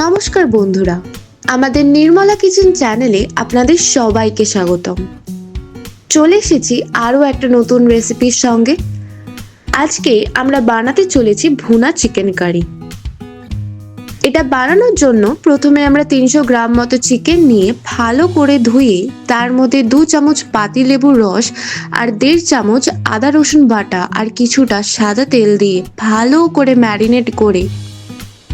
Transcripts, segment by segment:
নমস্কার বন্ধুরা, আমাদের নির্মলা কিচেন চ্যানেলে আপনাদের সবাইকে স্বাগতম। চলে এসেছি আরও একটা নতুন রেসিপির সঙ্গে। আজকে আমরা বানাতে চলেছি ভুনা চিকেন কারি। এটা বানানোর জন্য প্রথমে আমরা 300 গ্রাম মতো চিকেন নিয়ে ভালো করে ধুয়ে তার মধ্যে 2 চামচ পাতিলেবুর রস আর 1.5 চামচ আদা রসুন বাটা আর কিছুটা সাদা তেল দিয়ে ভালো করে ম্যারিনেট করে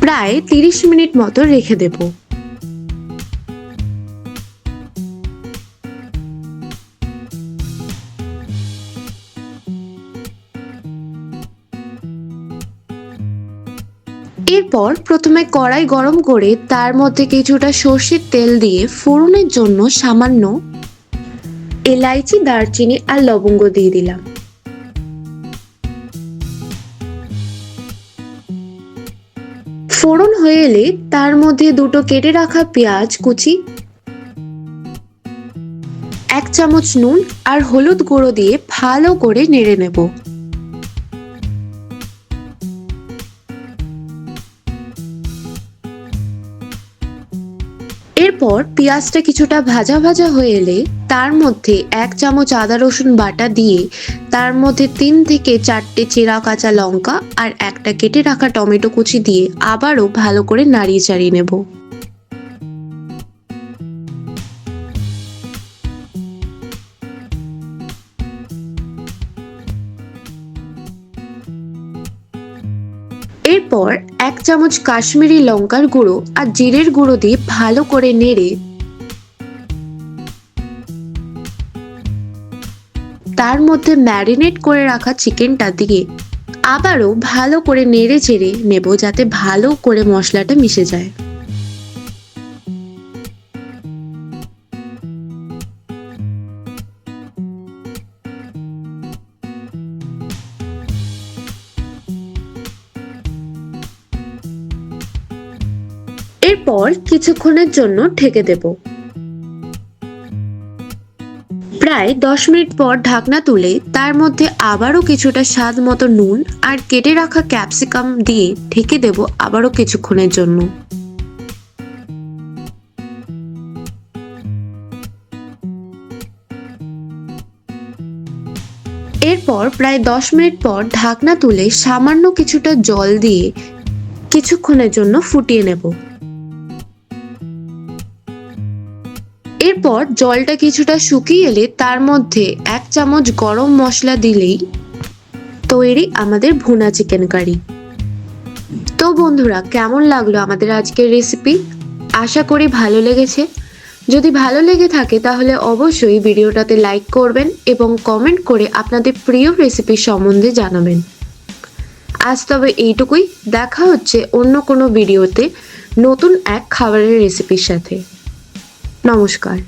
প্রায় 30 মিনিট মতো রেখে দেব। এরপর প্রথমে কড়াই গরম করে তার মধ্যে কিছুটা সর্ষের তেল দিয়ে ফোড়নের জন্য সামান্য এলাইচি, দারচিনি আর লবঙ্গ দিয়ে দিলাম। ফোড়ন হয়ে এলে তার মধ্যে দুটো কেটে রাখা পেঁয়াজ কুচি, 1 চামচ নুন আর হলুদ গুঁড়ো দিয়ে ভালো করে নেড়ে নেব। এরপর পেঁয়াজটা কিছুটা ভাজা ভাজা হয়ে এলে তার মধ্যে 1 চামচ আদা রসুন বাটা দিয়ে তার মধ্যে 3 থেকে 4টে চেরা কাঁচা লঙ্কা আর একটা কেটে রাখা টমেটো কুচি দিয়ে আবারও ভালো করে নাড়িয়ে চাড়িয়ে নেব। এরপর 1 চামচ কাশ্মীরি লঙ্কার গুঁড়ো আর জিরের গুঁড়ো দিয়ে ভালো করে নেড়ে তার মধ্যে ম্যারিনেট করে রাখা চিকেনটা দিয়ে আবারও ভালো করে নেড়ে চেড়ে নেব যাতে ভালো করে মশলাটা মিশে যায়। এরপর কিছুক্ষণের জন্য ঢেকে দেব। প্রায় 10 মিনিট পর ঢাকনা তুলে তার মধ্যে আবারও কিছুটা স্বাদ মতো নুন আর কেটে রাখা ক্যাপসিকাম দিয়ে ঢেকে দেব আবারও কিছুক্ষণের জন্য। এরপর প্রায় 10 মিনিট পর ঢাকনা তুলে সামান্য কিছুটা জল দিয়ে কিছুক্ষণের জন্য ফুটিয়ে নেব। এরপর জলটা কিছুটা শুকিয়ে এলে তার মধ্যে 1 চামচ গরম মশলা দিলেই তৈরি আমাদের ভুনা চিকেন কারি। তো বন্ধুরা, কেমন লাগলো আমাদের আজকের রেসিপি? আশা করি ভালো লেগেছে। যদি ভালো লেগে থাকে তাহলে অবশ্যই ভিডিওটাতে লাইক করবেন এবং কমেন্ট করে আপনাদের প্রিয় রেসিপি সম্বন্ধে জানাবেন। আজ তবে এইটুকুই। দেখা হচ্ছে অন্য কোনো ভিডিওতে নতুন এক খাবারের রেসিপির সাথে। নমস্কার।